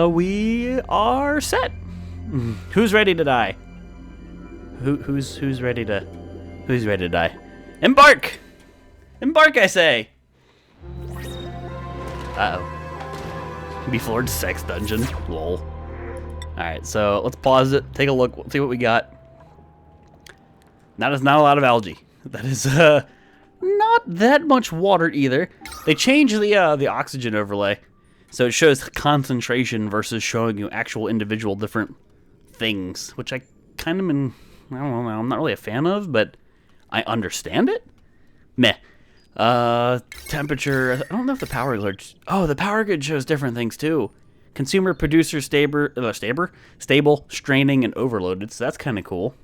We are set. Who's ready to die? Who's ready to die? Embark! Embark, I say! Uh-oh. Before sex dungeon. Lol. Alright, so let's pause it, take a look, see what we got. That is not a lot of algae. That is, not that much water either. They changed the oxygen overlay. So it shows concentration versus showing you actual individual different things, which I kind of I don't know, I'm not really a fan of, but I understand it. Meh. Temperature, I don't know if the power grid, oh, the power grid shows different things too. Consumer, producer, stable, straining, and overloaded, so that's kind of cool.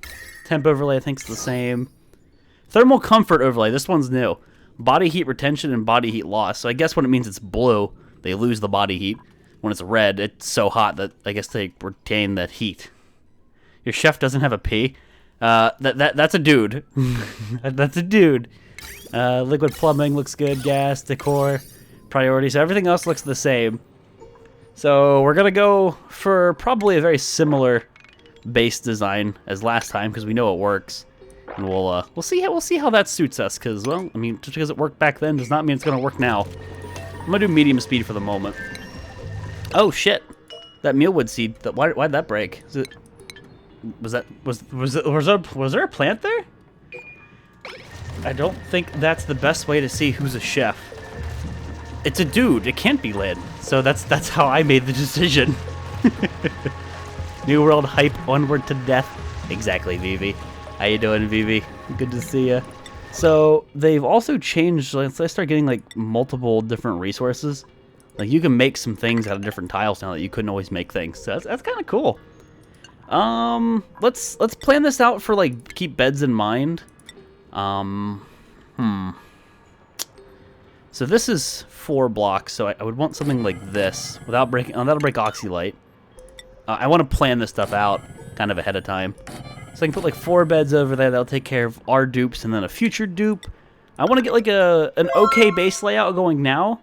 Temp overlay, I think, is the same. Thermal comfort overlay, this one's new. Body heat retention and body heat loss, so I guess when it means it's blue, they lose the body heat. When it's red, it's so hot that I guess they retain that heat. Your chef doesn't have a P. That's a dude. That's a dude. Liquid plumbing looks good. Gas, decor, priorities. Everything else looks the same. So we're gonna go for probably a very similar base design as last time because we know it works, and we'll see how that suits us. Because, well, I mean, just because it worked back then does not mean it's gonna work now. I'm gonna do medium speed for the moment. Oh shit! That mealwood seed. Why'd that break? Was there a plant there? I don't think that's the best way to see who's a chef. It's a dude. It can't be Lynn. So that's how I made the decision. New World hype, onward to death. Exactly, Vivi. How you doing, Vivi? Good to see ya. So they've also changed. Let's start getting like multiple different resources. Like you can make some things out of different tiles now that you couldn't always make things. So that's kind of cool. Let's plan this out for like keep beds in mind. So this is 4 blocks. So I would want something like this without breaking. Oh, that'll break Oxylite. I want to plan this stuff out kind of ahead of time. So I can put like 4 beds over there that'll take care of our dupes and then a future dupe. I want to get like an okay base layout going now,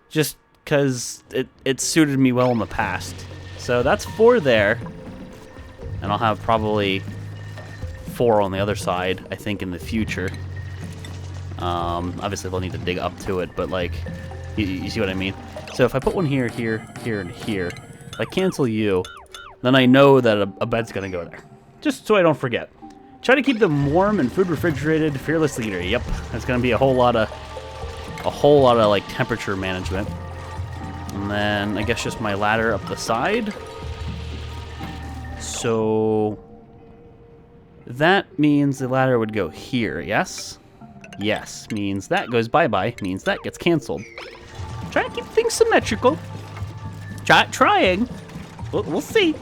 just because it suited me well in the past. So that's 4 there, and I'll have probably 4 on the other side, I think, in the future. Obviously they'll need to dig up to it, but like, you see what I mean? So if I put one here, here, here, and here, if I cancel you, then I know that a bed's gonna go there. Just so I don't forget. Try to keep them warm and food refrigerated. Fearless leader. Yep, that's gonna be a whole lot of like temperature management. And then I guess just my ladder up the side. So that means the ladder would go here. Yes. Yes means that goes bye-bye. Means that gets canceled. Try to keep things symmetrical. Trying. We'll see.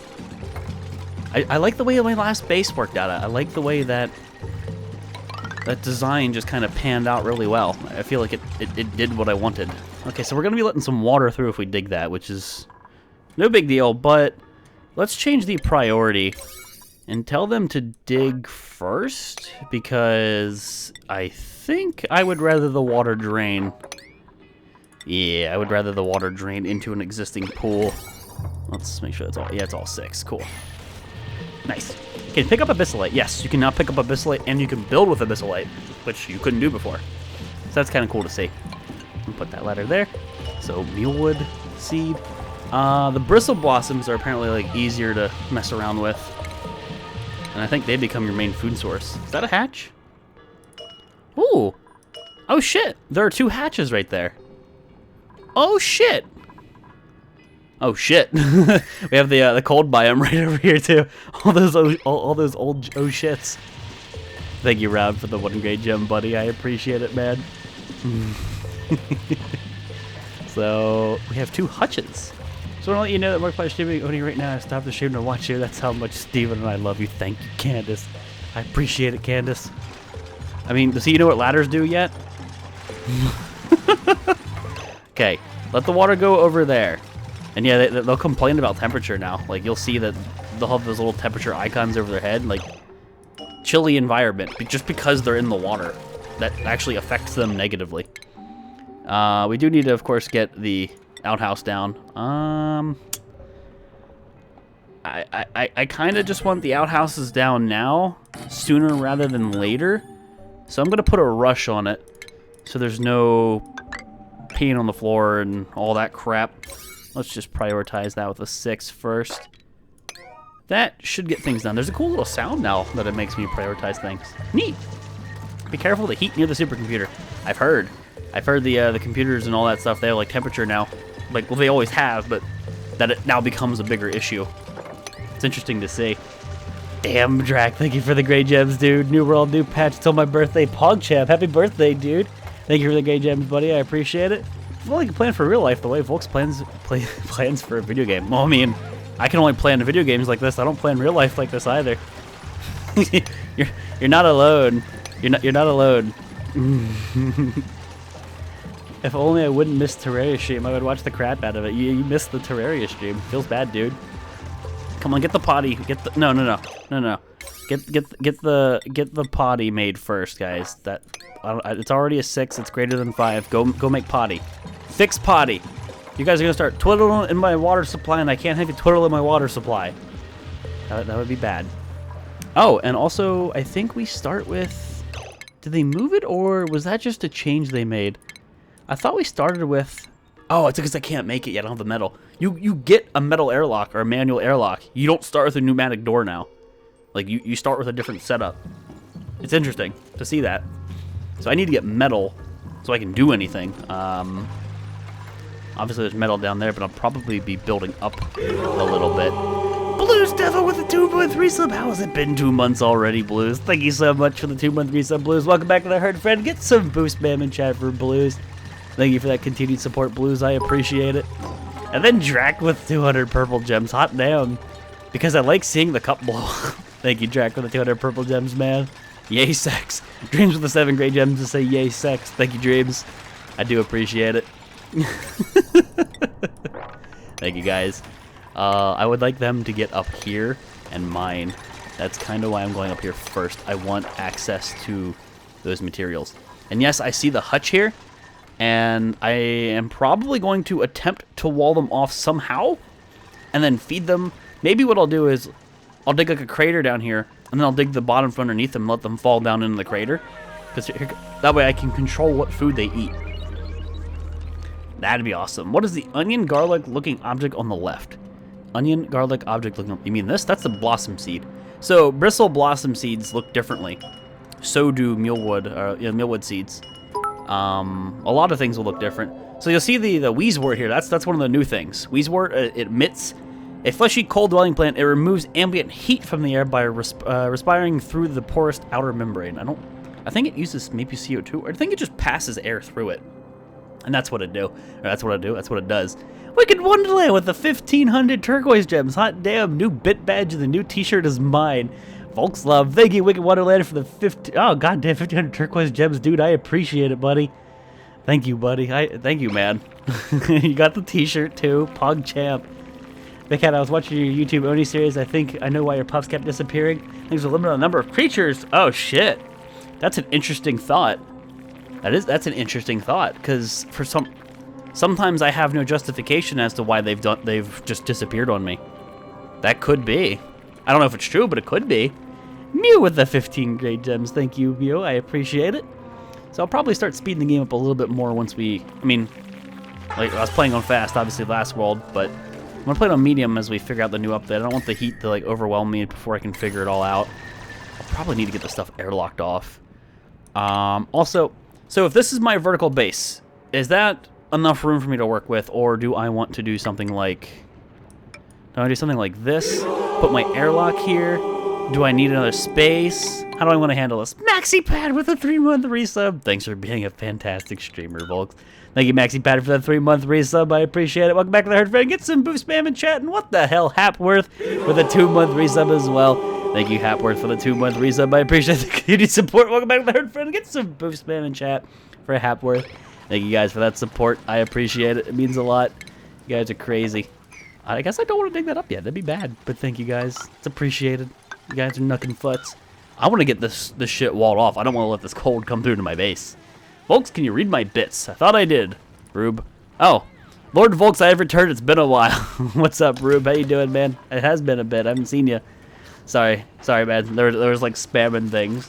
I like the way my last base worked out. I like the way that design just kind of panned out really well. I feel like it did what I wanted. Okay, so we're going to be letting some water through if we dig that, which is no big deal, but let's change the priority and tell them to dig first, because I think I would rather the water drain. Yeah, I would rather the water drain into an existing pool. Let's make sure it's all, yeah, it's all 6. Cool. Nice. Okay, pick up Abyssalite. Yes, you can now pick up Abyssalite, and you can build with Abyssalite, which you couldn't do before. So that's kind of cool to see. And put that ladder there. So, mealwood, seed. The bristle blossoms are apparently like easier to mess around with. And I think they become your main food source. Is that a hatch? Ooh. Oh shit, there are 2 hatches right there. Oh shit. Oh shit. We have the cold biome right over here too. All those old oh shits. Thank you, Rob, for the 1 great gem, buddy. I appreciate it, man. So we have 2 hutches. So I want to let you know that Markiplier streaming only right now. I stopped the stream to watch you. That's how much Steven and I love you. Thank you, Candace. I appreciate it, Candace. I mean, does he know what ladders do yet? Okay, let the water go over there. And yeah, they'll complain about temperature now. Like, you'll see that they'll have those little temperature icons over their head. Like, chilly environment, just because they're in the water. that actually affects them negatively. We do need to, of course, get the outhouse down. I kind of just want the outhouses down now, sooner rather than later. So I'm going to put a rush on it, so there's no peeing on the floor and all that crap. Let's just prioritize that with a 6 first. That should get things done. There's a cool little sound now that it makes me prioritize things. Neat. Be careful of the heat near the supercomputer. I've heard the computers and all that stuff, they have like temperature now. Like, well, they always have, but that it now becomes a bigger issue. It's interesting to see. Damn, Drac, thank you for the great gems, dude. New world, new patch till my birthday. PogChamp, happy birthday, dude. Thank you for the great gems, buddy. I appreciate it. Well, I can plan for real life the way Volx plans for a video game. Well, I mean, I can only plan video games like this. I don't plan real life like this either. you're not alone. You're not alone. If only I wouldn't miss Terraria stream, I would watch the crap out of it. You missed the Terraria stream. Feels bad, dude. Come on, get the potty. Get the no. Get the potty made first, guys. That it's already a 6. It's greater than 5. Go make potty. Fix potty. You guys are gonna start twiddling in my water supply, and I can't have you twiddle in my water supply. That would be bad. Oh, and also I think we start with. Did they move it, or was that just a change they made? I thought we started with. Oh, it's because I can't make it yet. I don't have the metal. You get a metal airlock or a manual airlock. You don't start with a pneumatic door now. Like, you start with a different setup. It's interesting to see that. So I need to get metal so I can do anything. Obviously there's metal down there, but I'll probably be building up a little bit. Blues Devil with the 2-month resub. How has it been 2 months already, Blues? Thank you so much for the 2-month resub, Blues. Welcome back to the herd, friend. Get some boost spam in chat for Blues. Thank you for that continued support, Blues. I appreciate it. And then Drac with 200 purple gems. Hot damn. Because I like seeing the cup blow. Thank you, Drac, for the 200 purple gems, man. Yay, sex. Dreams with the 7 great gems to say yay, sex. Thank you, Dreams. I do appreciate it. Thank you, guys. I would like them to get up here and mine. That's kind of why I'm going up here first. I want access to those materials. And yes, I see the hutch here. And I am probably going to attempt to wall them off somehow and then feed them. Maybe what I'll do is I'll dig like a crater down here, and then I'll dig the bottom from underneath them and let them fall down into the crater. That way I can control what food they eat. That'd be awesome. What is the onion garlic looking object on the left? Onion garlic object looking. You mean this? That's the blossom seed. So bristle blossom seeds look differently. So do mealwood seeds. A lot of things will look different. So you'll see the wheezewort here. That's one of the new things. Wheezewort it emits a fleshy, cold dwelling plant. It removes ambient heat from the air by respiring through the porous outer membrane. I think it uses maybe CO2, or I think it just passes air through it. And that's what it do. Or that's what it does. Wicked Wonderland with the 1500 turquoise gems. Hot damn, new bit badge and the new t-shirt is mine. Volx love. Thank you, Wicked Wonderland, for the 1500 turquoise gems, dude. I appreciate it, buddy. Thank you, buddy. Thank you, man. You got the t-shirt too. PogChamp. Big Cat, I was watching your YouTube Oni series. I think I know why your pups kept disappearing. Things will limit the number of creatures. Oh shit. That's an interesting thought. That's an interesting thought, because for sometimes I have no justification as to why they've just disappeared on me. That could be. I don't know if it's true, but it could be. Mew with the 15 great gems. Thank you, Mew. I appreciate it. So I'll probably start speeding the game up a little bit more once I was playing on fast, obviously, last world, but I'm going to play it on medium as we figure out the new update. I don't want the heat to, overwhelm me before I can figure it all out. I'll probably need to get the stuff airlocked off. Also, so if this is my vertical base, is that enough room for me to work with, or do I want to do something like... Do I do something like this? Put my airlock here? Do I need another space? How do I want to handle this? MaxiPad with a 3-month resub. Thanks for being a fantastic streamer, Volx. Thank you, MaxiPad, for that 3-month resub. I appreciate it. Welcome back to the herd, friend. Get some boost spam in chat. And what the hell, Hapworth with a 2-month resub as well. Thank you, Hapworth, for the 2-month resub. I appreciate the community support. Welcome back to the herd, friend. Get some boost spam in chat for Hapworth. Thank you guys for that support. I appreciate it. It means a lot. You guys are crazy. I guess I don't want to dig that up yet. That'd be bad. But thank you guys. It's appreciated. You guys are knuckin' futs. I want to get this shit walled off. I don't want to let this cold come through to my base. Volx, can you read my bits? I thought I did. Rube. Oh, Lord Volx, I have returned. It's been a while. What's up, Rube? How you doing, man? It has been a bit. I haven't seen you. Sorry, man. There was like spamming things.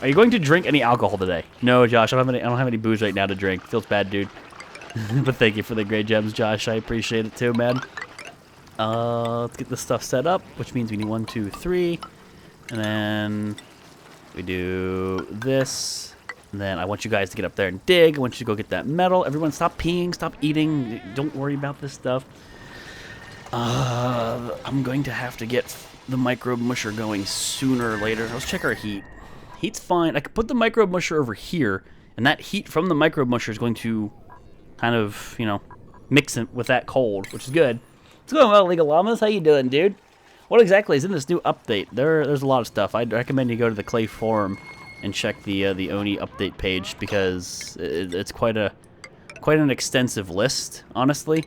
Are you going to drink any alcohol today? No, Josh. I don't have any booze right now to drink. Feels bad, dude. But thank you for the great gems, Josh. I appreciate it too, man. Let's get this stuff set up, which means we need 1, 2, 3, and then we do this. And then I want you guys to get up there and dig. I want you to go get that metal. Everyone, stop peeing, stop eating. Don't worry about this stuff. I'm going to have to get the microbe musher going sooner or later. Let's check our heat. Heat's fine. I could put the microbe musher over here, and that heat from the microbe musher is going to kind of, you know, mix it with that cold, which is good. What's going on, League of Llamas? How you doing, dude? What exactly is in this new update? There's a lot of stuff. I'd recommend you go to the Klei forum and check the Oni update page, because it's quite an extensive list, honestly.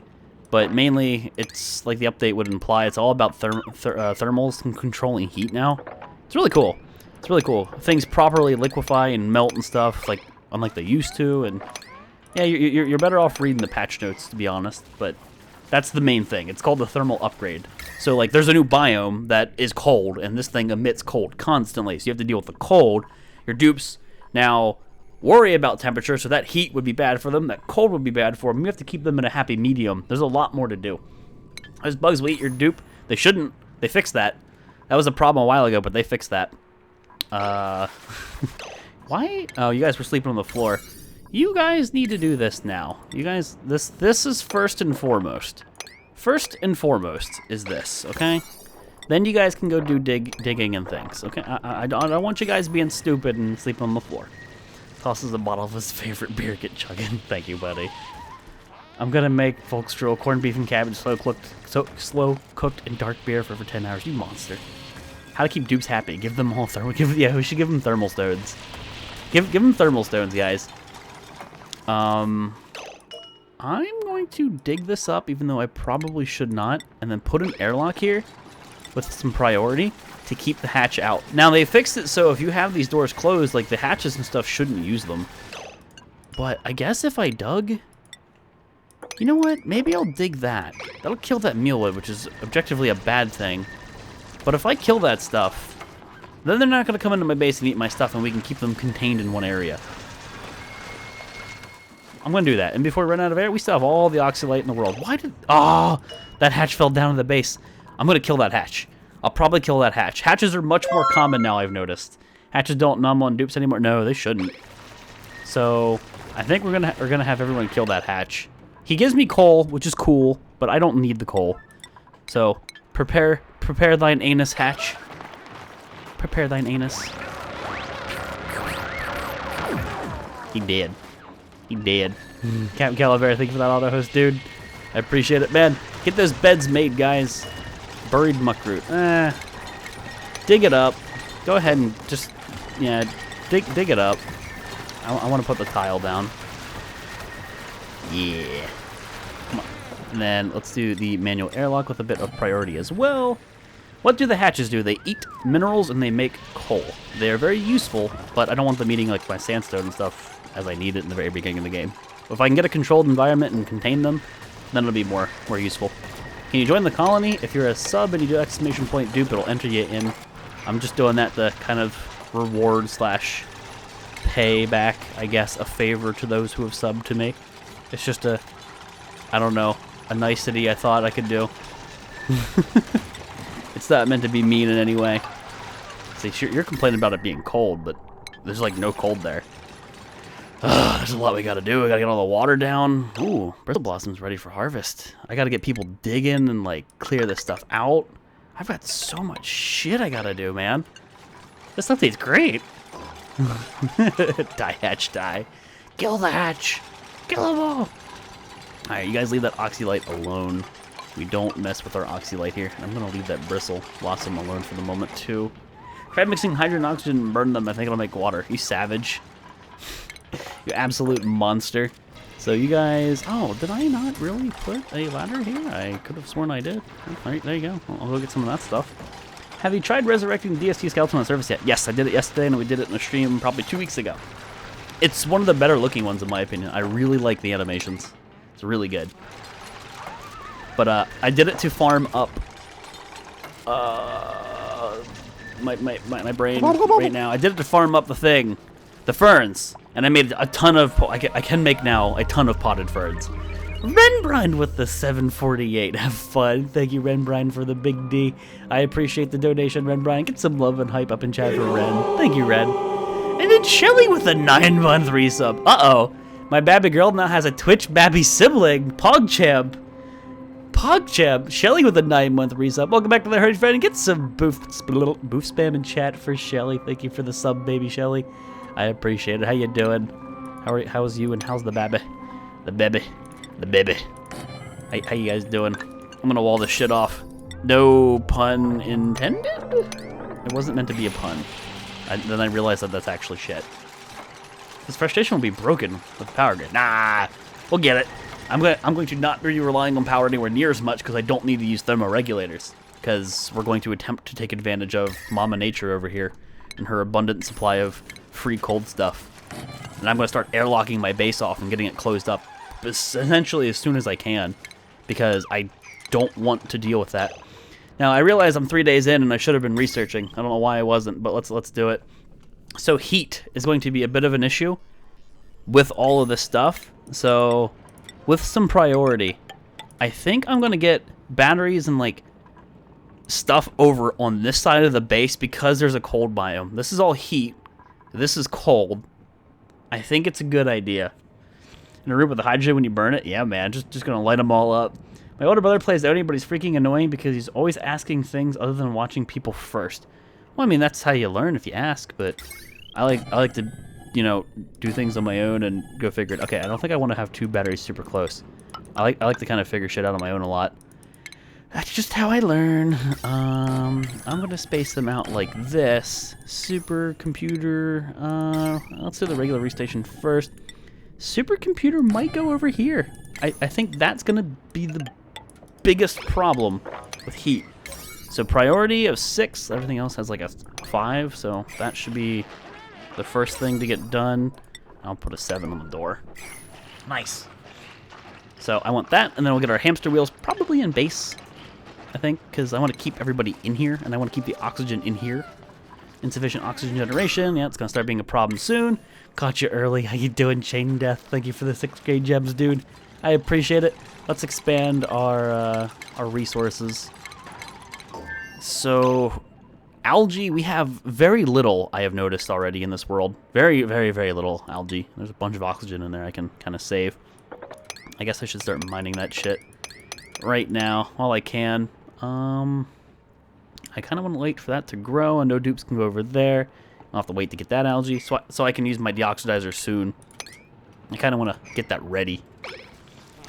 But mainly, it's like the update would imply. It's all about thermals and controlling heat now. It's really cool. It's really cool. Things properly liquefy and melt and stuff, like unlike they used to. And yeah, you're better off reading the patch notes, to be honest. But that's the main thing. It's called the thermal upgrade. So like, there's a new biome that is cold, and this thing emits cold constantly. So you have to deal with the cold. Your dupes now worry about temperature, so that heat would be bad for them. That cold would be bad for them. You have to keep them in a happy medium. There's a lot more to do. Those bugs will eat your dupe. They shouldn't. They fixed that. That was a problem a while ago, but they fixed that. Why? Oh, you guys were sleeping on the floor. You guys need to do this now. You guys, this is first and foremost. First and foremost is this, okay? Then you guys can go do digging and things, okay? I don't want you guys being stupid and sleeping on the floor. Tosses a bottle of his favorite beer, get chugging. Thank you, buddy. I'm gonna make Volx drill corned beef and cabbage slow cooked in dark beer for over 10 hours. You monster. How to keep dupes happy? Give them all thermal. Yeah, we should give them thermal stones. Give them thermal stones, guys. I'm going to dig this up, even though I probably should not, and then put an airlock here with some priority to keep the hatch out. Now, they fixed it so if you have these doors closed, like the hatches and stuff shouldn't use them. But I guess if I dug... You know what? Maybe I'll dig that. That'll kill that mealwood, which is objectively a bad thing. But if I kill that stuff, then they're not going to come into my base and eat my stuff, and we can keep them contained in one area. I'm going to do that. And before we run out of air, we still have all the oxylite in the world. Why did... Oh, that hatch fell down to the base. I'm going to kill that hatch. I'll probably kill that hatch. Hatches are much more common now, I've noticed. Hatches don't numb on dupes anymore. No, they shouldn't. So, I think we're gonna have everyone kill that hatch. He gives me coal, which is cool, but I don't need the coal. So, prepare thine anus, hatch. Prepare thine anus. He did. He did. Captain Calavera, thank you for that auto host, dude. I appreciate it, man. Get those beds made, guys. Buried muckroot. Dig it up. Go ahead and just, yeah, dig it up. I want to put the tile down. Yeah. Come on. And then let's do the manual airlock with a bit of priority as well. What do the hatches do? They eat minerals and they make coal. They are very useful, but I don't want them eating like my sandstone and stuff as I need it in the very beginning of the game. If I can get a controlled environment and contain them, then it'll be more useful. Can you join the colony? If you're a sub and you do exclamation point dupe, it'll enter you in. I'm just doing that to kind of reward slash pay back, I guess, a favor to those who have subbed to me. It's just a, I don't know, a nicety I thought I could do. It's not meant to be mean in any way. See, you're complaining about it being cold, but there's like no cold there. There's a lot we gotta do. We gotta get all the water down. Ooh, bristle blossom's ready for harvest. I gotta get people digging and like clear this stuff out. I've got so much shit I gotta do, man. This update's great. Die, hatch, die. Kill the hatch. Kill them all. Alright, you guys leave that oxylite alone. We don't mess with our oxylite here. I'm gonna leave that bristle blossom alone for the moment too. Try mixing hydrogen and oxygen and burn them. I think it'll make water. You savage. You absolute monster. So you guys... Oh, did I not really put a ladder here? I could have sworn I did. Alright, there you go. I'll go get some of that stuff. Have you tried resurrecting the DST skeleton on the surface yet? Yes, I did it yesterday, and we did it in a stream probably 2 weeks ago. It's one of the better looking ones in my opinion. I really like the animations. It's really good. But I did it to farm up my brain right now. I did it to farm up the ferns, and I made a ton of. I can make now a ton of potted ferns. Renbrine with the 748. Have fun. Thank you, Renbrine, for the big D. I appreciate the donation, Renbrine. Get some love and hype up in chat for Ren. Thank you, Ren. And then Shelly with a 9-month resub. Uh-oh. My Babby girl now has a Twitch Babby sibling, PogChamp. PogChamp. Shelly with a 9-month resub. Welcome back to the Herd Friend. And get some boof spam in chat for Shelly. Thank you for the sub, baby Shelly. I appreciate it. How you doing? How's you and how's the Babby? The baby. The baby. How you guys doing? I'm gonna wall this shit off. No pun intended? It wasn't meant to be a pun. Then I realized that that's actually shit. This frustration will be broken with the power grid. Nah, we'll get it. I'm going to not be relying on power anywhere near as much because I don't need to use thermoregulators. Because we're going to attempt to take advantage of Mama Nature over here and her abundant supply of free cold stuff. And I'm going to start airlocking my base off and getting it closed up essentially as soon as I can, because I don't want to deal with that. Now I realize I'm 3 days in and I should have been researching. I don't know why I wasn't, but let's do it. So heat is going to be a bit of an issue with all of this stuff. So with some priority, I think I'm gonna get batteries and like stuff over on this side of the base because there's a cold biome. This is all heat. This is cold. I think it's a good idea. In a room with the hydrogen when you burn it? Yeah, man, just gonna light them all up. My older brother plays Odin, but he's freaking annoying because he's always asking things other than watching people first. Well, I mean, that's how you learn if you ask, but I like to, you know, do things on my own and go figure it. Okay, I don't think I want to have 2 batteries super close. I like to kind of figure shit out on my own a lot. That's just how I learn. I'm gonna space them out like this. Supercomputer, let's do the regular restation first. Supercomputer might go over here. I think that's gonna be the biggest problem with heat. So priority of 6, everything else has like a 5, so that should be the first thing to get done. I'll put a 7 on the door. Nice. So I want that, and then we'll get our hamster wheels probably in base, I think, because I want to keep everybody in here, and I want to keep the oxygen in here. Insufficient oxygen generation. Yeah, it's going to start being a problem soon. Caught you early. How you doing, Chain Death? Thank you for the 6th grade gems, dude. I appreciate it. Let's expand our resources. So, algae, we have very little, I have noticed already in this world. Very, very, very little algae. There's a bunch of oxygen in there I can kind of save. I guess I should start mining that shit right now while I can. I kind of want to wait for that to grow, and no dupes can go over there. I'll have to wait to get that algae, so I can use my deoxidizer soon. I kind of want to get that ready.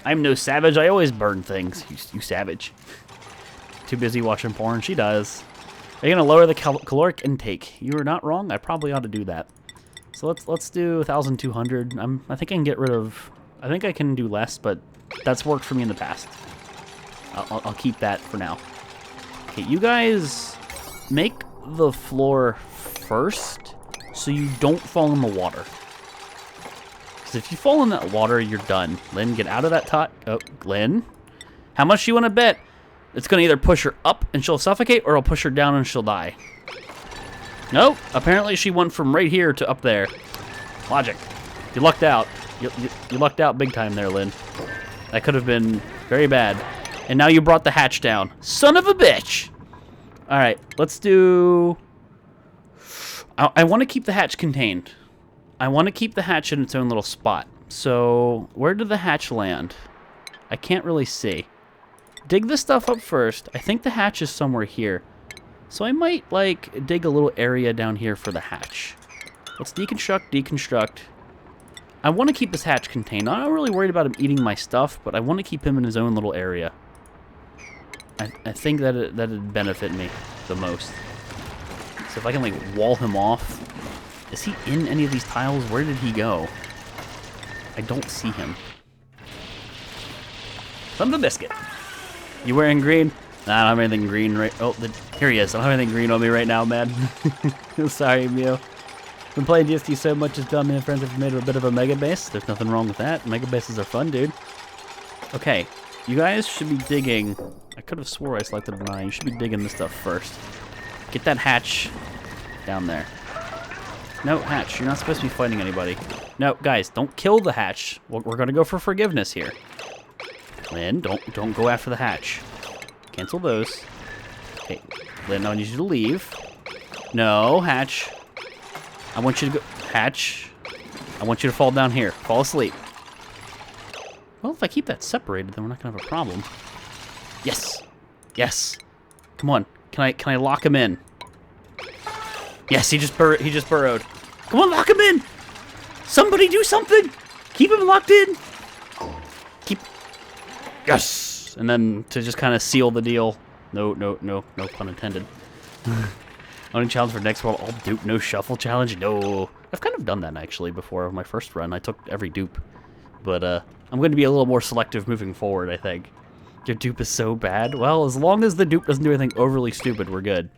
I'm no savage. I always burn things. You savage. Too busy watching porn. She does. Are you going to lower the caloric intake? You are not wrong. I probably ought to do that. So let's do 1,200. I think I can get rid of... I think I can do less, but that's worked for me in the past. I'll keep that for now. Okay, you guys make the floor first so you don't fall in the water. Because if you fall in that water, you're done. Lynn, get out of that tot. Oh, Lynn. How much do you want to bet? It's going to either push her up and she'll suffocate, or I'll push her down and she'll die. Nope. Apparently she went from right here to up there. Logic. You lucked out. You lucked out big time there, Lynn. That could have been very bad. And now you brought the hatch down. Son of a bitch! Alright, let's do... I want to keep the hatch contained. I want to keep the hatch in its own little spot. So, where did the hatch land? I can't really see. Dig this stuff up first. I think the hatch is somewhere here. So I might, like, dig a little area down here for the hatch. Let's deconstruct. I want to keep this hatch contained. I'm not really worried about him eating my stuff, but I want to keep him in his own little area. I think that'd benefit me the most. So if I can, like, wall him off. Is he in any of these tiles? Where did he go? I don't see him. Son of a biscuit. You wearing green? Nah, I don't have anything green right... Oh, here he is. I don't have anything green on me right now, man. Sorry, Mew. Been playing DST so much, as Dummy and friends have made a bit of a mega base. There's nothing wrong with that. Mega bases are fun, dude. Okay, you guys should be digging... I could have swore I selected 9. You should be digging this stuff first. Get that hatch down there. No, hatch. You're not supposed to be fighting anybody. No, guys, don't kill the hatch. We're gonna go for forgiveness here. Lynn, don't go after the hatch. Cancel those. Okay, Lynn, I need you to leave. No, hatch. I want you to go... Hatch. I want you to fall down here. Fall asleep. Well, if I keep that separated, then we're not gonna have a problem. Yes. Yes. Come on. Can I lock him in? Yes, he just burrowed. Come on, lock him in! Somebody do something! Keep him locked in! Yes! And then to just kind of seal the deal. No pun intended. Only challenge for next world, all dupe, no shuffle challenge? No. I've kind of done that actually before on my first run. I took every dupe. But I'm going to be a little more selective moving forward, I think. Your dupe is so bad. Well, as long as the dupe doesn't do anything overly stupid, we're good.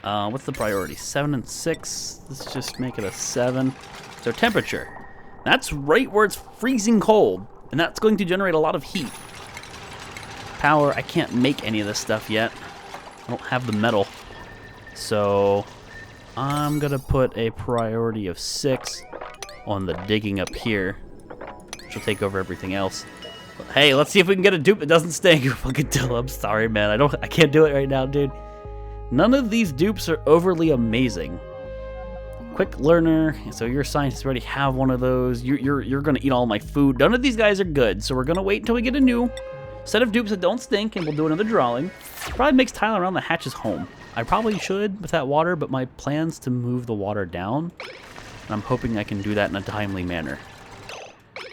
What's the priority? 7 and 6. Let's just make it a 7. So temperature. That's right where it's freezing cold. And that's going to generate a lot of heat. Power, I can't make any of this stuff yet. I don't have the metal. So I'm going to put a priority of 6 on the digging up here. Which will take over everything else. But hey, let's see if we can get a dupe that doesn't stink. Fucking Dill, I'm sorry, man. I can't do it right now, dude. None of these dupes are overly amazing. Quick learner, so your scientists already have one of those. You're gonna eat all my food. None of these guys are good, so we're gonna wait until we get a new set of dupes that don't stink, and we'll do another drawing. Probably makes Tyler around the hatch's home. I probably should with that water, but my plan's to move the water down, and I'm hoping I can do that in a timely manner.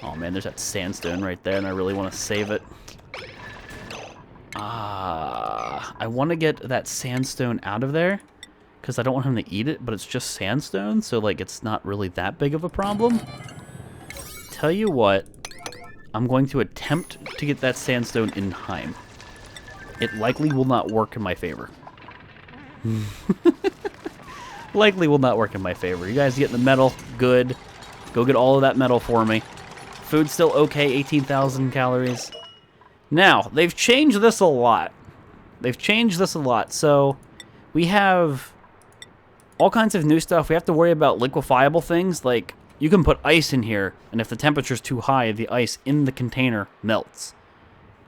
Oh man, there's that sandstone right there, and I really want to save it. I want to get that sandstone out of there, because I don't want him to eat it, but it's just sandstone, so like it's not really that big of a problem. Tell you what, I'm going to attempt to get that sandstone in time. It likely will not work in my favor. Likely will not work in my favor. You guys get the metal, good. Go get all of that metal for me. Food's still okay, 18,000 calories. Now, they've changed this a lot. So we have all kinds of new stuff. We have to worry about liquefiable things. Like, you can put ice in here, and if the temperature's too high, the ice in the container melts.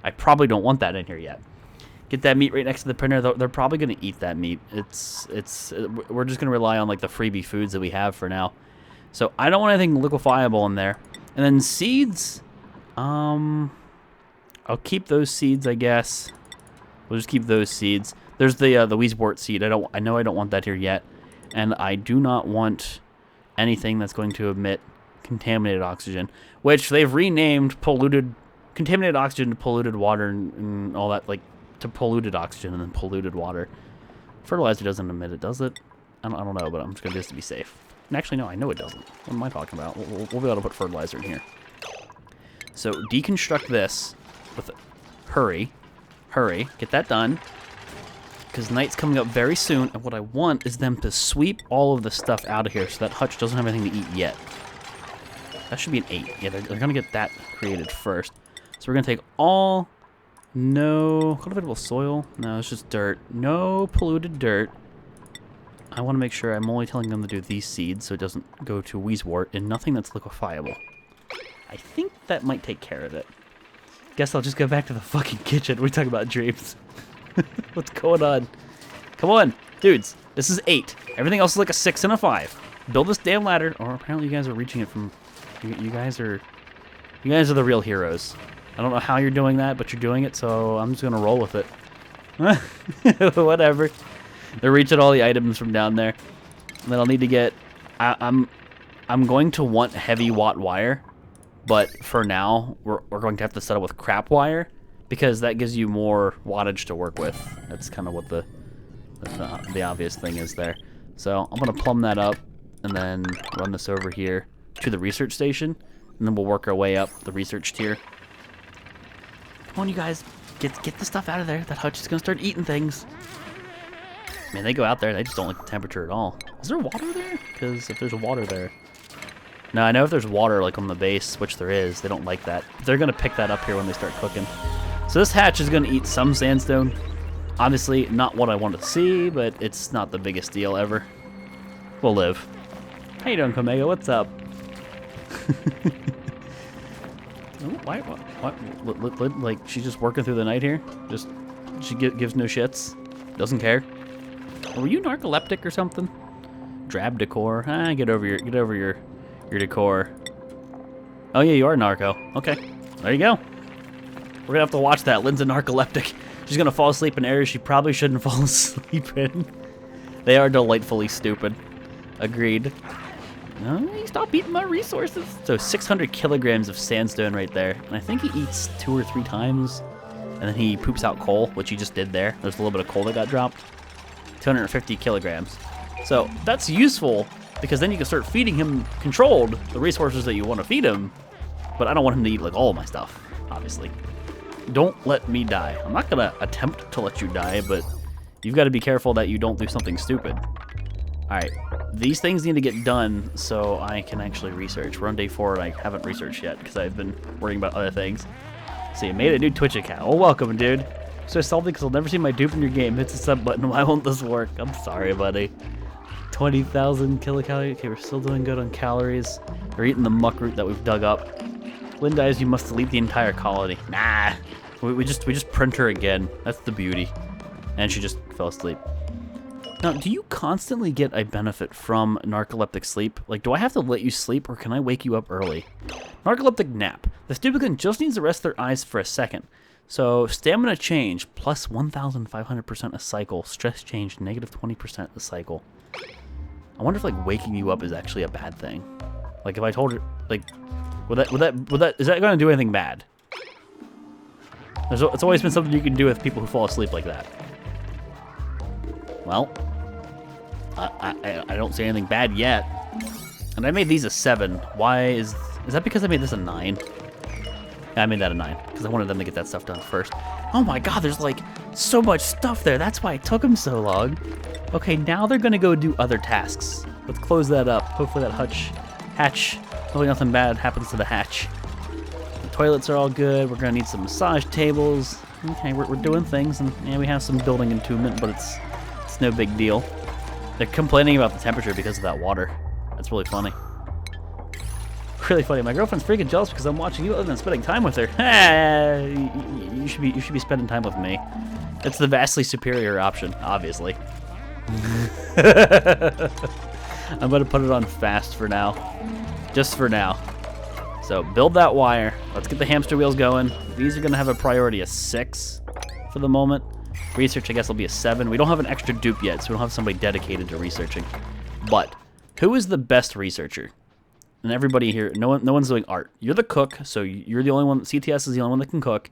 I probably don't want that in here yet. Get that meat right next to the printer. They're probably going to eat that meat. We're just going to rely on, like, the freebie foods that we have for now. So I don't want anything liquefiable in there. And then seeds, I'll keep those seeds, I guess. We'll just keep those seeds. There's the Weezewort seed. I know I don't want that here yet, and I do not want anything that's going to emit contaminated oxygen, which they've renamed contaminated oxygen to polluted water and all that, like to polluted oxygen and then polluted water. Fertilizer doesn't emit it, does it? I don't know, but I'm just gonna do this to be safe. And actually, no, I know it doesn't. What am I talking about? We'll be able to put fertilizer in here. So deconstruct this with hurry, get that done, because night's coming up very soon, and what I want is them to sweep all of the stuff out of here so that Hutch doesn't have anything to eat yet. That should be an 8. Yeah, they're gonna get that created first. So we're gonna take all, no cultivable soil, no, it's just dirt, no polluted dirt. I want to make sure I'm only telling them to do these seeds so it doesn't go to Weezewort, and nothing that's liquefiable. I think that might take care of it. Guess I'll just go back to the fucking kitchen. We talk about dreams. What's going on? Come on, dudes. This is 8. Everything else is like a 6 and a 5. Build this damn ladder. Or apparently you guys are reaching it from... You guys are the real heroes. I don't know how you're doing that, but you're doing it, so I'm just gonna roll with it. Whatever. They're reaching all the items from down there. And then I'll need to get... I'm going to want heavy watt wire, but for now, we're going to have to settle with crap wire, because that gives you more wattage to work with. That's kind of what the obvious thing is there. So I'm going to plumb that up, and then run this over here to the research station, and then we'll work our way up the research tier. Come on, you guys. Get the stuff out of there. That hutch is gonna start eating things. Man, they go out there, they just don't like the temperature at all. Is there water there? Because if there's water there... No, I know if there's water like on the base, which there is, they don't like that. They're gonna pick that up here when they start cooking. So this hatch is gonna eat some sandstone. Obviously, not what I want to see, but it's not the biggest deal ever. We'll live. How you doing, Komega? What's up? What? Like, she's just working through the night here? She gives no shits? Doesn't care? Were you narcoleptic or something? Drab decor. Get over your decor. Oh yeah, you are narco. Okay, there you go. We're gonna have to watch that. Lynn's a narcoleptic. She's gonna fall asleep in areas she probably shouldn't fall asleep in. They are delightfully stupid. Agreed. No, stop eating my resources. So 600 kilograms of sandstone right there. And I think he eats 2 or 3 times. And then he poops out coal, which he just did there. There's a little bit of coal that got dropped. 250 kilograms. So that's useful because then you can start feeding him controlled the resources that you want to feed him. But I don't want him to eat like all of my stuff, obviously. Don't let me die. I'm not gonna attempt to let you die, but you've got to be careful that you don't do something stupid. Alright, these things need to get done so I can actually research. We're on day 4 and I haven't researched yet because I've been worrying about other things. So you made a new Twitch account. Oh, welcome, dude. So salty because I'll never see my dupe in your game. Hit the sub button. Why won't this work? I'm sorry, buddy. 20,000 kilocalories. Okay, we're still doing good on calories. We're eating the muck root that we've dug up. Lynn dies, you must delete the entire colony. Nah. We just print her again. That's the beauty. And she just fell asleep. Now, do you constantly get a benefit from narcoleptic sleep? Like, do I have to let you sleep, or can I wake you up early? Narcoleptic nap. The stupid just needs to rest their eyes for a second. So, stamina change, plus 1,500% a cycle. Stress change, negative 20% a cycle. I wonder if, like, waking you up is actually a bad thing. Like, if I told her, like, is that going to do anything bad? It's always been something you can do with people who fall asleep like that. Well, I don't see anything bad yet. And I made these a 7. Why is that because I made this a 9? Yeah, I made that a 9 because I wanted them to get that stuff done first. Oh my god, there's like so much stuff there. That's why it took them so long. Okay, now they're gonna go do other tasks. Let's close that up. Hopefully that hatch, hopefully nothing bad happens to the hatch. The toilets are all good. We're gonna need some massage tables. Okay, we're doing things, and yeah, we have some building entombment, but it's no big deal. They're complaining about the temperature because of that water. That's really funny. Really funny. My girlfriend's freaking jealous because I'm watching you other than spending time with her. You should be spending time with me. It's the vastly superior option, obviously. I'm gonna put it on fast for now. Just for now. So build that wire. Let's get the hamster wheels going. These are gonna have a priority of 6 for the moment. Research, I guess, will be a 7. We don't have an extra dupe yet, so we don't have somebody dedicated to researching. But who is the best researcher? And everybody here, no one's doing art. You're the cook, so you're the only one. CTS is the only one that can cook.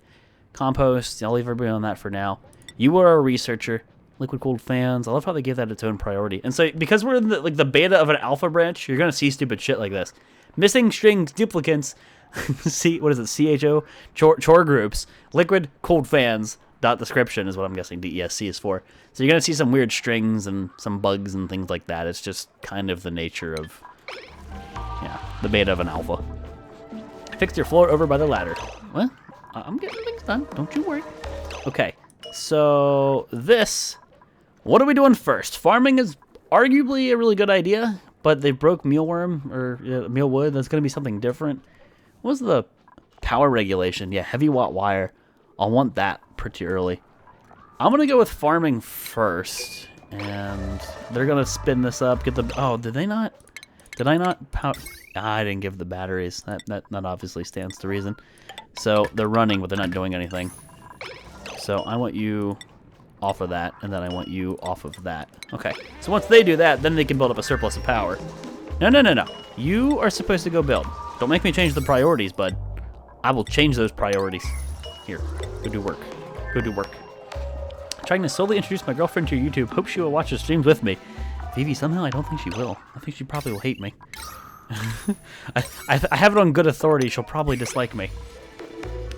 Compost, I'll leave everybody on that for now. You are a researcher. Liquid cooled fans. I love how they gave that its own priority. And so because we're in the beta of an alpha branch, you're gonna see stupid shit like this. Missing strings, duplicates. What is it? CHO chore groups. Liquid cooled fans. .description is what I'm guessing DESC is for. So you're going to see some weird strings and some bugs and things like that. It's just kind of the nature of, yeah, the beta of an alpha. Fixed your floor over by the ladder. Well, I'm getting things done. Don't you worry. Okay, so this, what are we doing first? Farming is arguably a really good idea, but they broke mealworm, or mealwood. That's going to be something different. What was the power regulation? Yeah, heavy watt wire. I'll want that pretty early. I'm gonna go with farming first, and they're gonna spin this up. Get the did I not I didn't give the batteries. That obviously stands to reason. So they're running, but they're not doing anything. So I want you off of that, and then I want you off of that. Okay. So once they do that, then they can build up a surplus of power. No. You are supposed to go build. Don't make me change the priorities, bud. I will change those priorities. Here, go do work. Go do work. Trying to slowly introduce my girlfriend to YouTube. Hope she will watch the streams with me. Phoebe, somehow I don't think she will. I think she probably will hate me. I have it on good authority. She'll probably dislike me.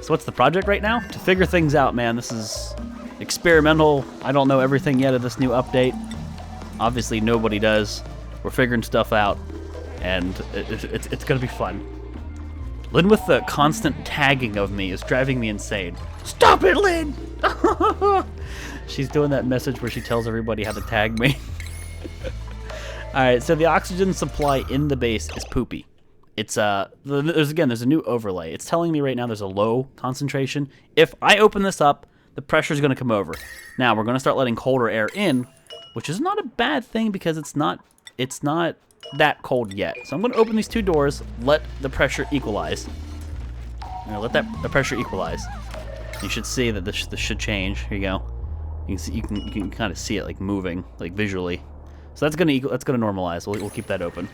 So what's the project right now? To figure things out, man. This is experimental. I don't know everything yet of this new update. Obviously, nobody does. We're figuring stuff out, and it's gonna be fun. Lynn with the constant tagging of me is driving me insane. Stop it, Lynn! She's doing that message where she tells everybody how to tag me. Alright, so the oxygen supply in the base is poopy. It's there's a new overlay. It's telling me right now there's a low concentration. If I open this up, the pressure is going to come over. Now we're going to start letting colder air in, which is not a bad thing because it's not that cold yet. So I'm going to open these 2 doors, let the pressure equalize. Let the pressure equalize. You should see that this should change. Here you go. You can kind of see it like moving, like visually. So that's gonna normalize. We'll keep that open.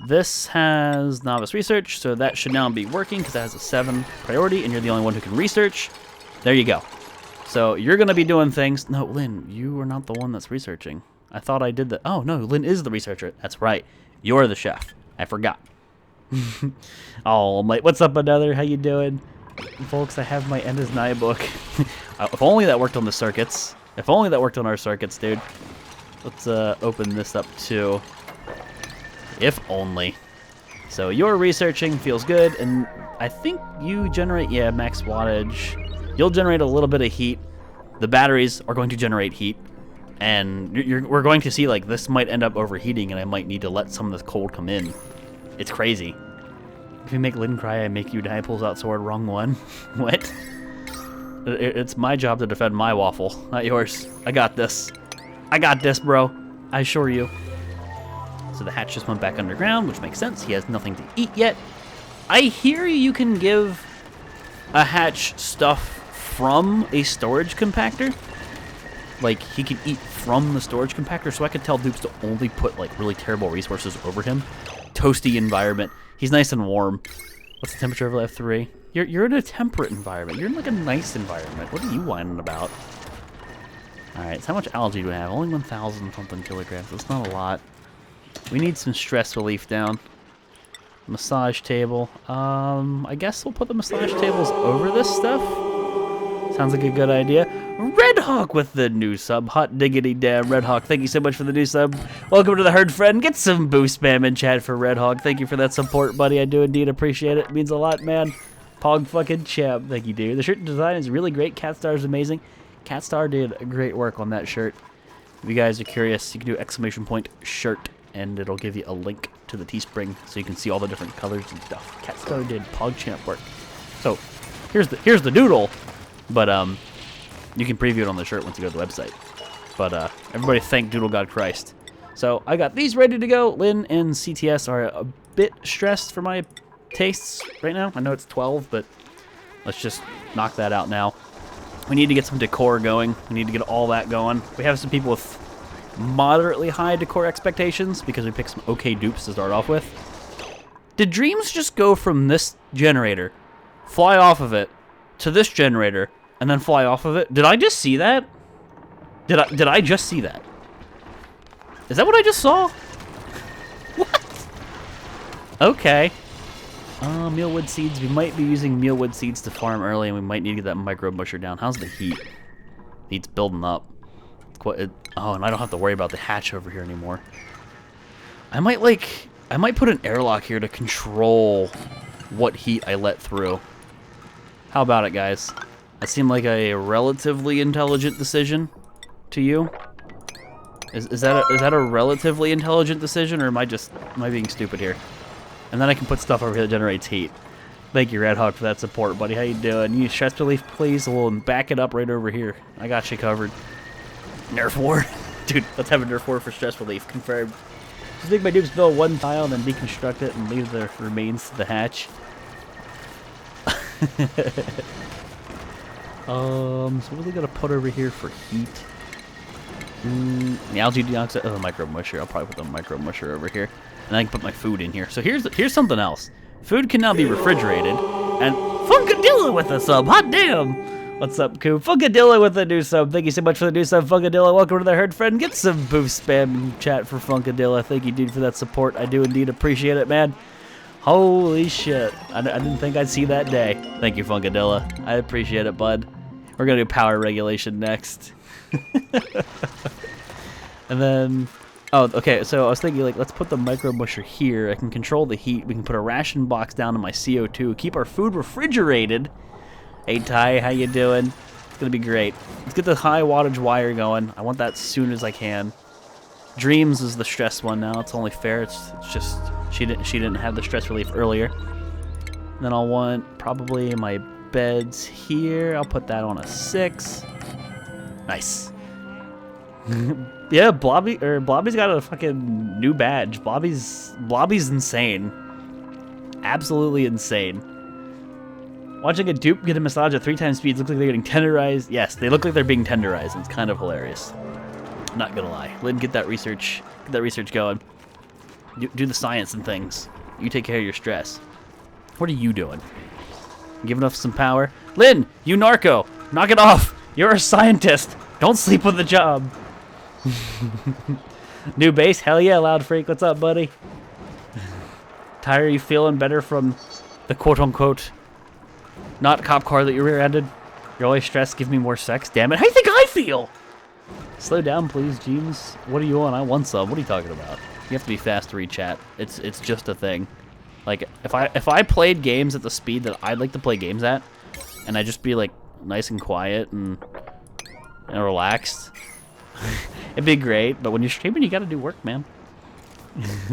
This has novice research, so that should now be working because it has a 7 priority, and you're the only one who can research. There you go. So you're gonna be doing things. No, Lynn, you are not the one that's researching. I thought I did that. Oh no, Lynn is the researcher. That's right. You're the chef. I forgot. Oh, what's up, another? How you doing? Folks, I have my End is Nigh book. If only that worked on the circuits. If only that worked on our circuits, dude. Let's open this up too. If only. So your researching feels good, and I think you generate, yeah, max wattage. You'll generate a little bit of heat. The batteries are going to generate heat, and we're going to see, like, this might end up overheating, and I might need to let some of this cold come in. It's crazy. If you make Lynn cry, I make you die. Pulls out sword. Wrong one. What? It's my job to defend my waffle, not yours. I got this. I got this, bro. I assure you. So the hatch just went back underground, which makes sense. He has nothing to eat yet. I hear you can give a hatch stuff from a storage compactor. Like, he can eat from the storage compactor, so I could tell Dupes to only put, like, really terrible resources over him. Toasty environment. He's nice and warm. What's the temperature of F3? You're in a temperate environment. You're in, like, a nice environment. What are you whining about? Alright, so how much algae do we have? Only 1,000 something kilograms. That's not a lot. We need some stress relief down. Massage table. I guess we'll put the massage tables over this stuff. Sounds like a good idea. Red Hawk with the new sub. Hot diggity damn, Red Hawk. Thank you so much for the new sub. Welcome to the herd, friend. Get some boost spam in chat for Red Hawk. Thank you for that support, buddy. I do indeed appreciate it. It means a lot, man. Pog fucking champ. Thank you, dude. The shirt design is really great. Catstar is amazing. Catstar did great work on that shirt. If you guys are curious, you can do ! shirt, and it'll give you a link to the Teespring so you can see all the different colors and stuff. Catstar did PogChamp work. So here's the doodle, but you can preview it on the shirt once you go to the website. But everybody thank Doodle God Christ. So I got these ready to go. Lynn and CTS are a bit stressed for my tastes right now. I know it's 12, but let's just knock that out now. We need to get some decor going. We need to get all that going. We have some people with moderately high decor expectations because we picked some okay dupes to start off with. Did dreams just go from this generator, fly off of it, to this generator, and then fly off of it? Did I just see that? Did I just see that? Is that what I just saw? What? Okay. Mealwood seeds. We might be using mealwood seeds to farm early, and we might need to get that microbe musher down. How's the heat? Heat's building up. Oh, and I don't have to worry about the hatch over here anymore. I might put an airlock here to control what heat I let through. How about it, guys? That seemed like a relatively intelligent decision to you. Is that a relatively intelligent decision, or am I being stupid here? And then I can put stuff over here that generates heat. Thank you, Red Hawk, for that support, buddy. How you doing? You need stress relief, please? We'll back it up right over here. I got you covered. Nerf war. Dude, let's have a Nerf war for stress relief. Confirmed. Just make my dupes build one tile and then deconstruct it and leave the remains to the hatch. So what are we gonna put over here for heat? The algae dioxide. Oh, the micro musher. I'll probably put the micro musher over here, and I can put my food in here. So here's something else. Food can now be refrigerated. And Funkadilla with a sub. Hot damn! What's up, Coop? Funkadilla with a new sub. Thank you so much for the new sub, Funkadilla. Welcome to the herd, friend. Get some boost spam in chat for Funkadilla. Thank you, dude, for that support. I do indeed appreciate it, man. Holy shit. I didn't think I'd see that day. Thank you, Funkadilla. I appreciate it, bud. We're gonna do power regulation next. And then, oh, okay, so I was thinking, like, let's put the micro busher here. I can control the heat. We can put a ration box down in my CO2. Keep our food refrigerated. Hey, Ty, how you doing? It's gonna be great. Let's get the high wattage wire going. I want that as soon as I can. Dreams is the stress one now. It's only fair. It's just she didn't have the stress relief earlier. And then I'll want probably my beds here. I'll put that on a 6. Nice. Yeah, Blobby's got a fucking new badge. Blobby's insane. Absolutely insane. Watching a dupe get a massage at 3 times speeds looks like they're getting tenderized. Yes, they look like they're being tenderized. It's kind of hilarious. I'm not gonna lie. Lynn, get that research going. Do the science and things. You take care of your stress. What are you doing? Giving us some power? Lynn, you narco! Knock it off! You're a scientist! Don't sleep with the job! New base? Hell yeah, Loud Freak. What's up, buddy? Ty, are you feeling better from the quote-unquote not cop car that you rear-ended? You're always stressed. Give me more sex. Damn it. How do you think I feel? Slow down, please, James. What are you on? I want some. What are you talking about? You have to be fast to read chat. It's just a thing. Like, if I played games at the speed that I'd like to play games at, and I'd just be, like, nice and quiet and relaxed, it'd be great. But when you're streaming, you gotta do work, man.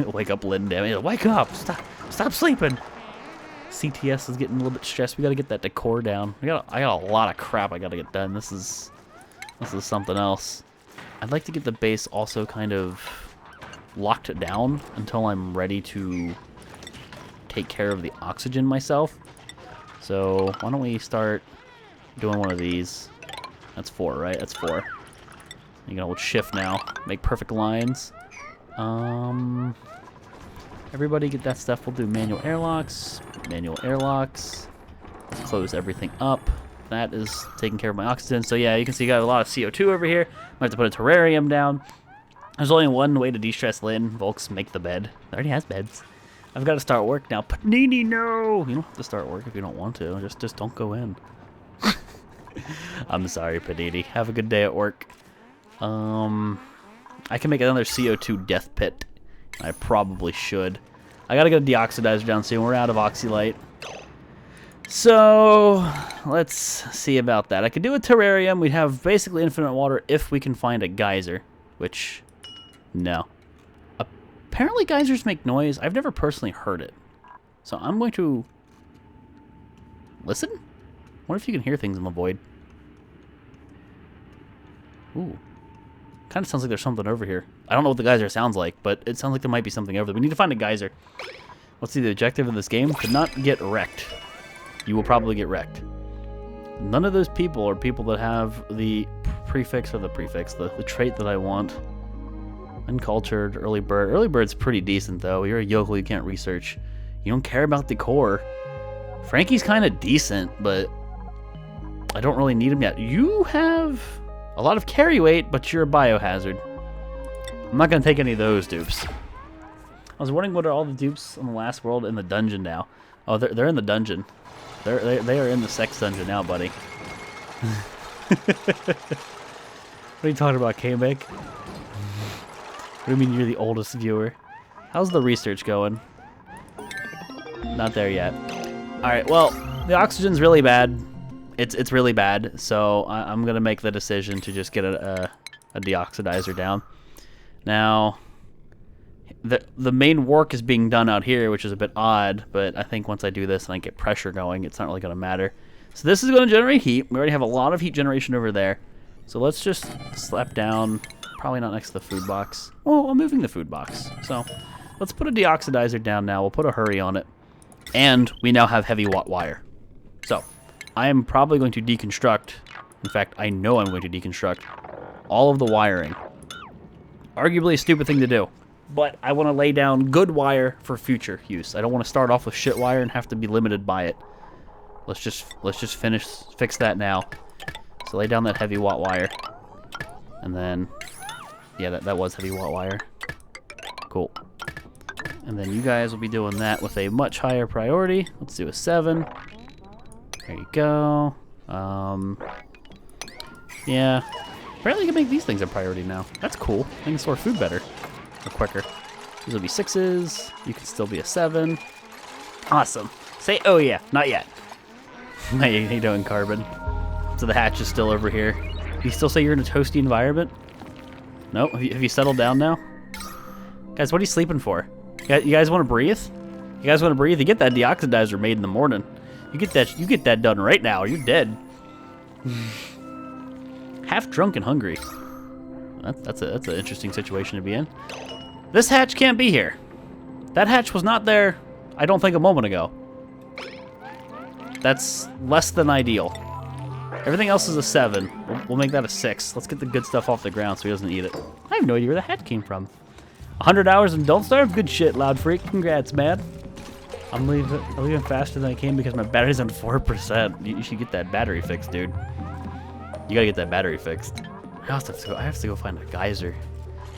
Wake up, Lynn, damn it. Wake up! Stop sleeping! CTS is getting a little bit stressed. We gotta get that decor down. I got a lot of crap I gotta get done. This is something else. I'd like to get the base also kind of locked down until I'm ready to take care of the oxygen myself. So why don't we start doing one of these? That's 4, right? That's 4. You can hold shift now. Make perfect lines. Everybody get that stuff. We'll do manual airlocks. Manual airlocks. Let's close everything up. That is taking care of my oxygen. So yeah, you can see you got a lot of CO2 over here. I have to put a terrarium down. There's only one way to de-stress Lynn. Volx, make the bed. It already has beds. I've got to start work now. Panini, no! You don't have to start work if you don't want to. Just don't go in. I'm sorry, Panini. Have a good day at work. I can make another CO2 death pit. I probably should. I gotta get a deoxidizer down soon. We're out of oxylite. So, let's see about that. I could do a terrarium. We'd have basically infinite water if we can find a geyser. Which, no. Apparently geysers make noise. I've never personally heard it. So I'm going to listen? What if you can hear things in the void? Ooh. Kind of sounds like there's something over here. I don't know what the geyser sounds like, but it sounds like there might be something over there. We need to find a geyser. What's the objective of this game? To not get wrecked. You will probably get wrecked. None of those people are people that have the prefix or the trait that I want. Uncultured, early bird. Early bird's pretty decent, though. You're a yokel, you can't research. You don't care about the core. Frankie's kind of decent, but I don't really need him yet. You have a lot of carry weight, but you're a biohazard. I'm not going to take any of those dupes. I was wondering what are all the dupes on the last world in the dungeon now. Oh, they're in the dungeon. They are in the sex dungeon now, buddy. What are you talking about, K-Make? What do you mean you're the oldest viewer? How's the research going? Not there yet. Alright, well, the oxygen's really bad. It's really bad, so I'm going to make the decision to just get a deoxidizer down. Now, the main work is being done out here, which is a bit odd, but I think once I do this and I get pressure going, it's not really going to matter. So this is going to generate heat. We already have a lot of heat generation over there. So let's just slap down, probably not next to the food box. Oh, I'm moving the food box. So let's put a deoxidizer down now. We'll put a hurry on it. And we now have heavy watt wire. So I am probably going to deconstruct. In fact, I know I'm going to deconstruct all of the wiring. Arguably a stupid thing to do. But I want to lay down good wire for future use. I don't want to start off with shit wire and have to be limited by it. Let's just fix that now. So lay down that heavy watt wire. And then, yeah, that was heavy watt wire. Cool. And then you guys will be doing that with a much higher priority. Let's do a 7. There you go. Yeah. Apparently you can make these things a priority now. That's cool. I can store food better. Or quicker. These will be 6s. You can still be a 7. Awesome. Say, oh yeah, not yet. How you doing, Carbon? So the hatch is still over here. You still say you're in a toasty environment? No? Have you settled down now? Guys, what are you sleeping for? You guys want to breathe? You guys want to breathe? You get that deoxidizer made in the morning. You get that done right now. You're dead. Half drunk and hungry. That's an interesting situation to be in. This hatch can't be here. That hatch was not there, I don't think, a moment ago. That's less than ideal. Everything else is a 7. We'll make that a 6. Let's get the good stuff off the ground so he doesn't eat it. I have no idea where the hatch came from. 100 hours and don't starve? Good shit, Loud Freak. Congrats, man. I'm leaving faster than I came because my battery's on 4%. You should get that battery fixed, dude. You gotta get that battery fixed. I have to go find a geyser.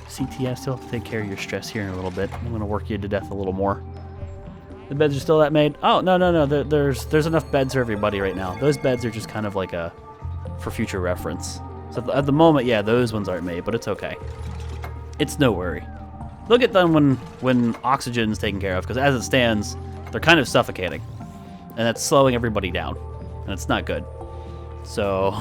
CTS, still have to take care of your stress here in a little bit. I'm gonna work you to death a little more. The beds are still that made? Oh, no. There's enough beds for everybody right now. Those beds are just kind of like for future reference. So at the moment, yeah, those ones aren't made, but it's okay. It's no worry. They'll get done when oxygen's taken care of, because as it stands, they're kind of suffocating. And that's slowing everybody down. And it's not good. So,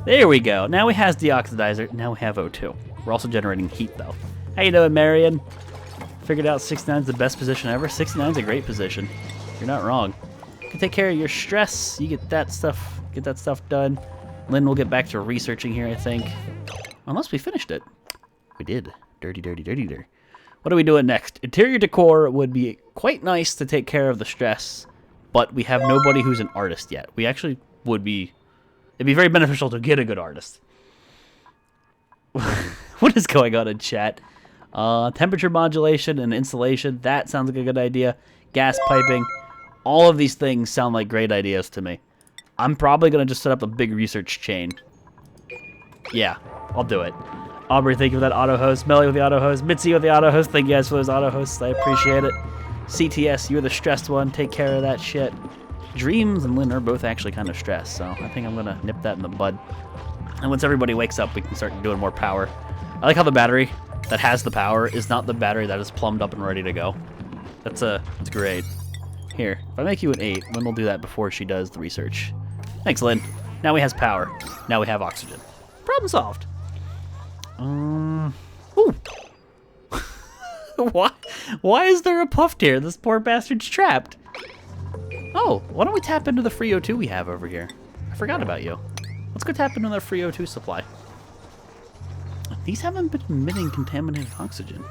there we go. Now we have deoxidizer. Now we have O2. We're also generating heat, though. How you doing, Marion? Figured out 69's the best position ever. 69's a great position. You're not wrong. You can take care of your stress. You get that stuff done. Lynn will get back to researching here, I think. Unless we finished it. We did. Dirty. What are we doing next? Interior decor would be quite nice to take care of the stress, but we have nobody who's an artist yet. We actually would be... It'd be very beneficial to get a good artist. What is going on in chat? Temperature modulation and insulation. That sounds like a good idea. Gas piping. All of these things sound like great ideas to me. I'm probably going to just set up a big research chain. Yeah, I'll do it. Aubrey, thank you for that auto host. Melly with the auto host. Mitzi with the auto host. Thank you guys for those auto hosts. I appreciate it. CTS, you're the stressed one. Take care of that shit. Dreams and Lynn are both actually kind of stressed, so I think I'm going to nip that in the bud. And once everybody wakes up, we can start doing more power. I like how the battery that has the power is not the battery that is plumbed up and ready to go. That's great. Here, if I make you an 8, Lynn will do that before she does the research. Thanks, Lynn. Now we have power. Now we have oxygen. Problem solved. Ooh. Why is there a puffed here? This poor bastard's trapped. Oh, why don't we tap into the free O2 we have over here? I forgot about you. Let's go tap into the free O2 supply. These haven't been emitting contaminated oxygen.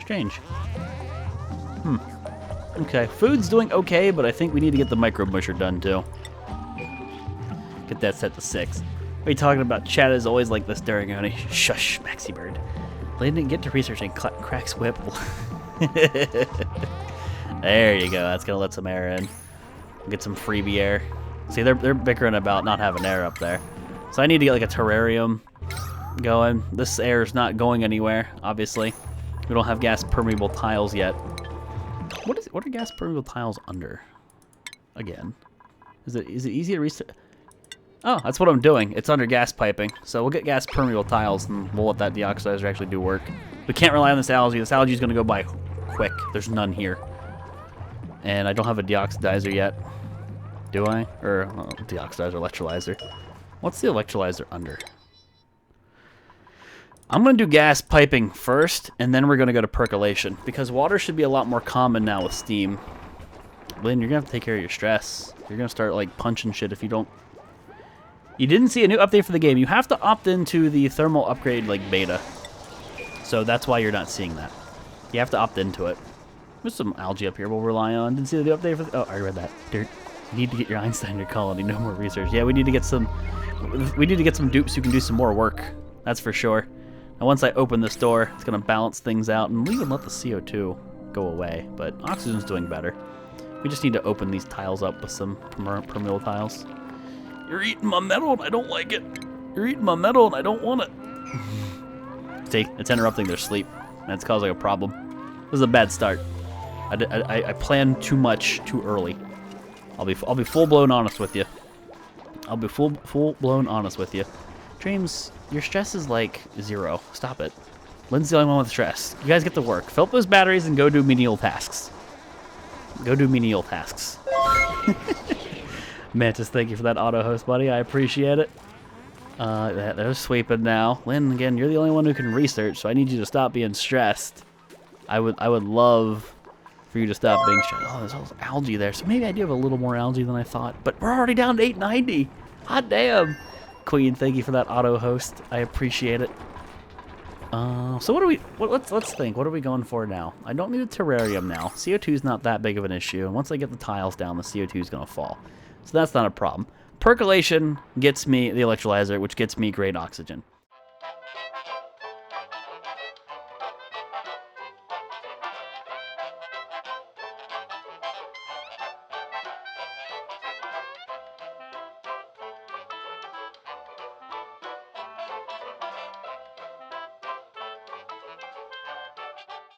Strange. Okay, food's doing okay, but I think we need to get the micro musher done too. Get that set to 6. What are you talking about? Chat is always like this during a shush, Maxi Bird. They didn't get to researching Crack's whip. There you go. That's gonna let some air in. Get some freebie air. See, they're bickering about not having air up there. So I need to get like a terrarium going. This air is not going anywhere, obviously. We don't have gas permeable tiles yet. What are gas permeable tiles under? Again. Is it easy to reset? Oh, that's what I'm doing. It's under gas piping. So we'll get gas permeable tiles and we'll let that deoxidizer actually do work. We can't rely on this algae. This algae is going to go by quick. There's none here. And I don't have a deoxidizer yet. Do I? Or deoxidizer, electrolyzer. What's the electrolyzer under? I'm going to do gas piping first, and then we're going to go to percolation. Because water should be a lot more common now with steam. Lynn, you're going to have to take care of your stress. You're going to start, like, punching shit if you don't... You didn't see a new update for the game. You have to opt into the thermal upgrade, like, beta. So that's why you're not seeing that. You have to opt into it. There's some algae up here we'll rely on. Didn't see the new update for the... Oh, I read that. Dirt. You need to get your Einstein in your colony. No more research. Yeah, we need to get some... We need to get some dupes who can do some more work. That's for sure. And once I open this door, it's going to balance things out, and we'll even let the CO2 go away. But oxygen's doing better. We just need to open these tiles up with some permeable tiles. You're eating my metal, and I don't like it. You're eating my metal, and I don't want it. See, it's interrupting their sleep, and it's causing a problem. This is a bad start. I planned too much too early. I'll be full blown honest with you. I'll be full blown honest with you. Dreams, your stress is like 0. Stop it. Lynn's the only one with stress. You guys get to work. Fill up those batteries and go do menial tasks. Go do menial tasks. Mantis, thank you for that auto host, buddy. I appreciate it. They're sweeping now. Lynn, again, you're the only one who can research, so I need you to stop being stressed. I would love for you to stop being stressed. Oh, there's all this algae there, so maybe I do have a little more algae than I thought. But we're already down to 890. Hot damn. Queen, thank you for that auto host. I appreciate it. So what do we? Let's think. What are we going for now? I don't need a terrarium now. CO2 is not that big of an issue, and once I get the tiles down, the CO2 is gonna fall, so that's not a problem. Percolation gets me the electrolyzer, which gets me great oxygen.